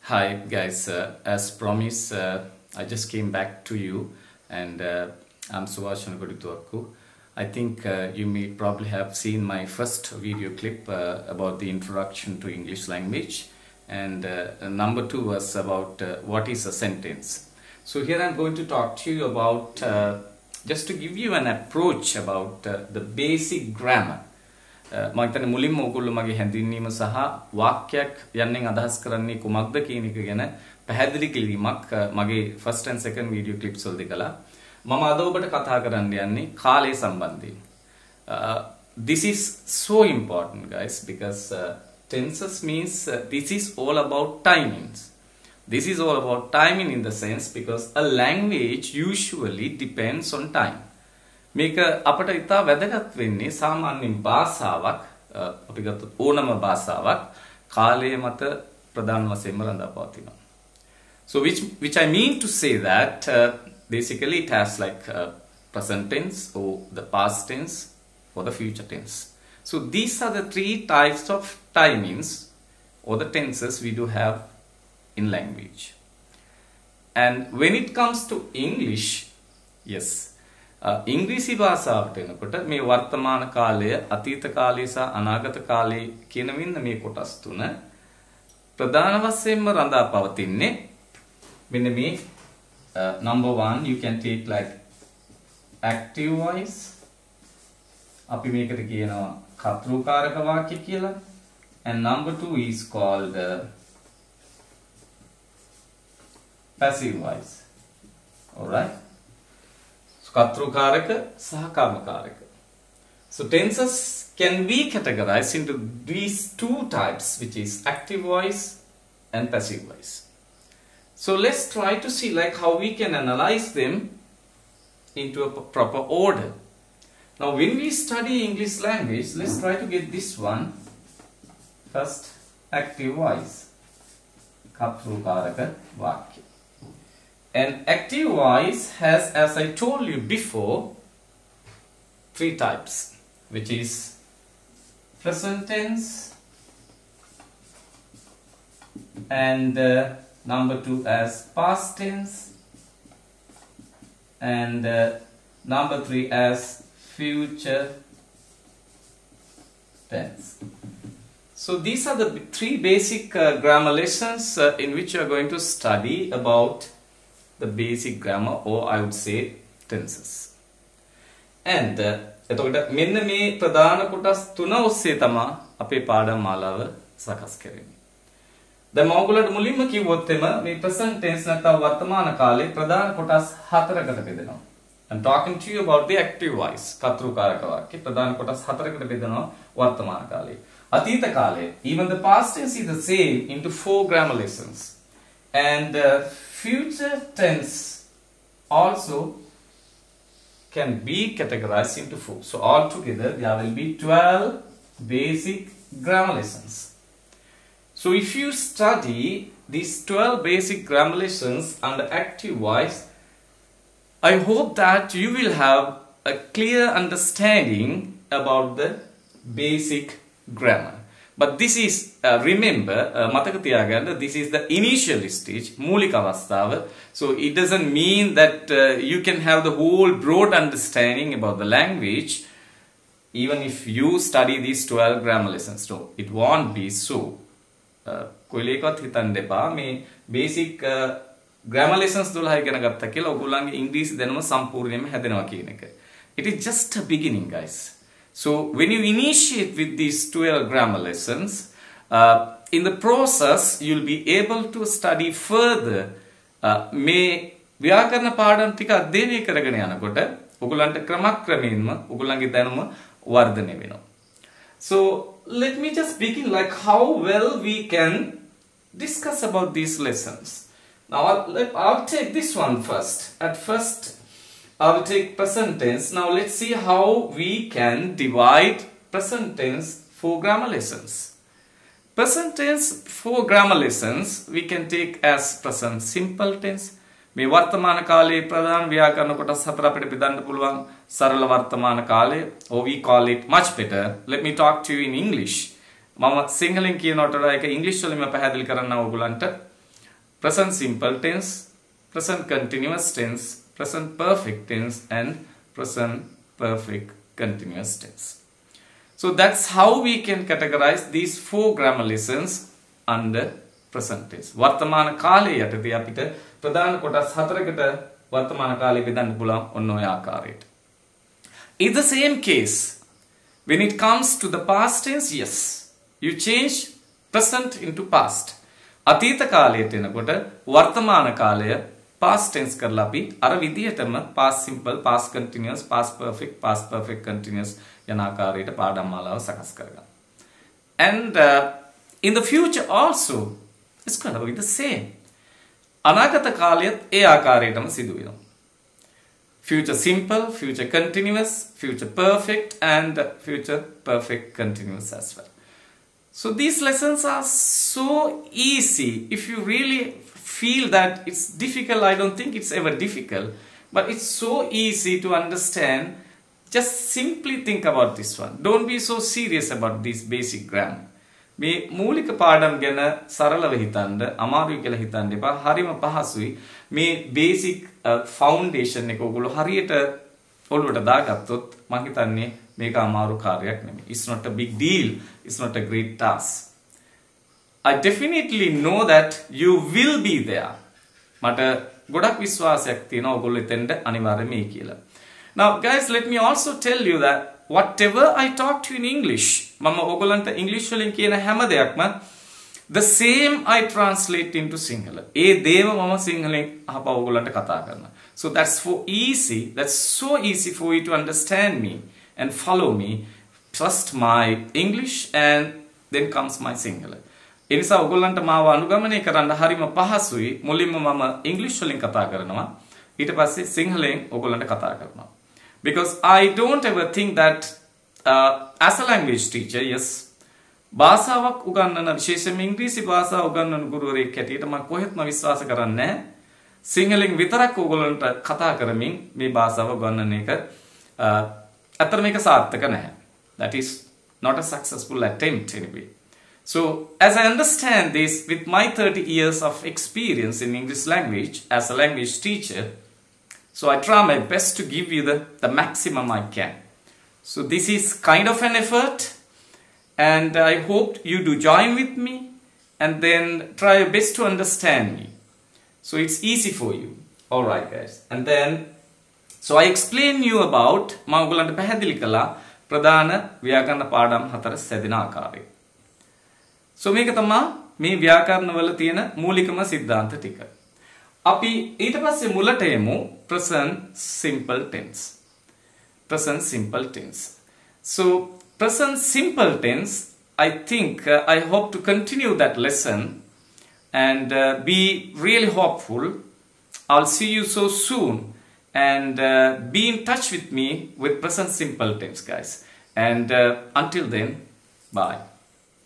Hi guys, as promised, I just came back to you and I'm Subashana Kodithuwakku. I think you may probably have seen my first video clip about the introduction to English language, and number 2 was about what is a sentence. So here I'm going to talk to you about, just to give you an approach about the basic grammar. මම හිතන්නේ මුලින්ම ඔයගොල්ලෝ මගේ හැඳින්වීම සහ වාක්‍යයක් යන්නෙන් අදහස් කරන්නේ කුමක්ද කියන එක ගැන පැහැදිලි කිරීමක් මගේ first and second video clips වලදී කළා. මම අද ඔබට කතා කරන්න යන්නේ කාලය සම්බන්ධයෙන්. This is so important guys because tenses means this is all about timings. This is all about timing in the sense because a language usually depends on time. මේක අපට ඉතා වැදගත් වෙන්නේ සාමාන්‍යයෙන් භාෂාවක් අපි ගත්තොත් ඕනම භාෂාවක් කාලය මත ප්‍රධාන වශයෙන්ම රඳාපවතිනවා. So which I mean to say that basically it has like present tense or the past tense or the future tense. So these are the 3 types of timings or the tenses we do have in language. And when it comes to English, yes, ඉංග්‍රීසි භාෂාවට එනකොට මේ වර්තමාන කාලය, අතීත කාලය සහ අනාගත කාලය කියන මෙන්න මේ කොටස් තුන ප්‍රධාන වශයෙන්ම රඳා පවතින්නේ මෙන්න මේ number 1 you can take like active voice අපි මේකට කියනවා කර්තෘකාරක වාක්‍ය කියලා, and number 2 is called passive voice. All right, කර්තෘකාරක සහ කර්මකාරක. So tenses can be categorized into these 2 types, which is active voice and passive voice. So let's try to see like how we can analyze them into a proper order. Now when we study English language, let's try to get this one first. Active voice, කර්තෘකාරක වාක්‍ය. And active voice has, as I told you before, 3 types, which is present tense, and number 2 as past tense, and number 3 as future tense. So these are the 3 basic grammar lessons in which you are going to study about the basic grammar, or I would say tenses. And එතකොට මෙන්න මේ ප්‍රධාන කොටස් තුන ඔස්සේ තමයි අපේ පාඩම් මාලාව සකස් කරන්නේ. දැන් මම ඔයගොල්ලන්ට මුලින්ම කිව්වොත් එම මේ present tense නැත්නම් වර්තමාන කාලේ ප්‍රධාන කොටස් 4කට බෙදෙනවා. I'm talking to you about the active voice. කර්තෘකාරක වාක්‍ය ප්‍රධාන කොටස් 4කට බෙදෙනවා වර්තමාන කාලේ. අතීත කාලේ, even the past tense is the same into 4 grammar lessons. And future tense also can be categorized into 4. So altogether there will be 12 basic grammar lessons. So if you study these 12 basic grammar lessons under active voice, I hope that you will have a clear understanding about the basic grammar. But this is, remember, මතක තියාගන්න, this is the initial stage, මූලික අවස්ථාව. So it doesn't mean that you can have the whole broad understanding about the language even if you study these 12 grammar lessons. No, it won't be so. කොයිලේකවත් හිතන්න එපා මේ basic grammar lessons 12 ඉගෙන ගත්තා කියලා ඔයගොල්ලන්ගේ ඉංග්‍රීසි දැනුම සම්පූර්ණයෙන්ම හැදෙනවා කියන එක. It is just a beginning, guys. So when you initiate with these 12 grammar lessons, in the process you'll be able to study further මේ ව්‍යාකරණ පාඩම් ටික අධ්‍යයනය කරගෙන යනකොට ඔයගොල්ලන්ට ක්‍රමක්‍රමයෙන්ම ඔයගොල්ලන්ගේ දැනුම වර්ධනය වෙනවා. So let me just begin like how well we can discuss about these lessons. Now I'll take this one first. At first I will take present tense. Now let's see how we can divide present tense for grammar lessons. Present tense for grammar lessons we can take as present simple tense. මේ වර්තමාන කාලයේ ප්‍රධාන ව්‍යාකරණ කොටස් 4 අපිට බෙදන්න පුළුවන්. සරල වර්තමාන කාලය, or we call it much better. Let me talk to you in English. මම සිංහලෙන් කියනකොට ඒක ඉංග්‍රීසි වලින්ම පැහැදිලි කරන්න ඕගොල්ලන්ට. present simple tense, present continuous tense, present perfect tense, and present perfect continuous tense. So that's how we can categorize these 4 grammar lessons under present tense. Vartamana kale යටතේ අපිට ප්‍රධාන කොටස් 4කට වර්තමාන කාලය බෙදන්න පුළුවන් ඔන්න ඔය ආකාරයට. In the same case, when it comes to the past tense, yes, you change present into past. අතීත කාලයට එනකොට වර්තමාන කාලය past tense කරලා අපි අර විදිහටම past simple, past continuous, past perfect continuous යන ආකාරයට පාඩම් මාලාව සකස් කරගන්න. And in the future also, it's going to be the same. අනාගත කාලයත් ඒ ආකාරයටම සිදු වෙනවා. Future simple, future continuous, future perfect, and future perfect continuous as well. So these lessons are so easy. If you really feel that it's difficult, I don't think it's ever difficult, but it's so easy to understand. Just simply think about this one. Don't be so serious about this basic grammar. මේ මූලික පාඩම් ගැන සරලව හිතන්න, අමාරුයි කියලා හිතන්න එපා. හරිම පහසුයි. මේ බේසික් ෆවුන්ඩේෂන් එක ඔයගොල්ලෝ හරියට ඔළුවට දාගත්තොත් මම හිතන්නේ මේක අමාරු කාර්යයක් නෙමෙයි. It's not a big deal. It's not a great task. I definitely know that you will be there. මට ගොඩක් විශ්වාසයක් තියෙනවා ඔයගොල්ලෝ එතෙන්ට අනිවාර්යයෙන්ම මේ කියලා. Now guys, let me also tell you that whatever I talk to you in English, mama ඔයගොල්ලන්ට English වලින් කියන හැම දෙයක්ම the same I translate into Sinhala. ඒ දේම මම සිංහලෙන් අහපව ඔයගොල්ලන්ට කතා කරනවා. So that's so easy for you to understand me and follow me. First my English and then comes my Sinhala. ඒ නිසා ඔයගොල්ලන්ට මාව අනුගමනය කරන්න හරිම පහසුයි. මුලින්ම මම English වලින් කතා කරනවා. ඊට පස්සේ සිංහලෙන් ඔයගොල්ලන්ට කතා කරනවා. Because I don't ever think that as a language teacher, yes, භාෂාවක් උගන්වන විශේෂයෙන්ම ඉංග්‍රීසි භාෂාව උගන්වන ගුරුවරයෙක් හැටියට මම කොහෙත්ම විශ්වාස කරන්නේ නැහැ. සිංහලෙන් විතරක් ඔයගොල්ලන්ට කතා කරමින් මේ භාෂාව උගන්වන එක අතර මේක සාර්ථක නැහැ. That is not a successful attempt anyway. So as I understand this with my 30 years of experience in English language as a language teacher, so I try my best to give you the maximum I can. So this is kind of an effort, and I hope you do join with me and then try your best to understand me. So it's easy for you. Alright guys. And then, so I explain you about මම ඔයගලන්ට පැහැදිලි කළා ප්‍රධාන ව්‍යාකරණ පාඩම් 4 සැදෙන ආකාරය. So මේක තමයි මේ ව්‍යාකරණ වල තියෙන මූලිකම සිද්ධාන්ත ටික. අපි ඊට පස්සේ මුලට එමු present simple tense. Present simple tense. So present simple tense, I think I hope to continue that lesson and be really hopeful. I'll see you so soon, and be in touch with me with present simple tense, guys. And until then, bye.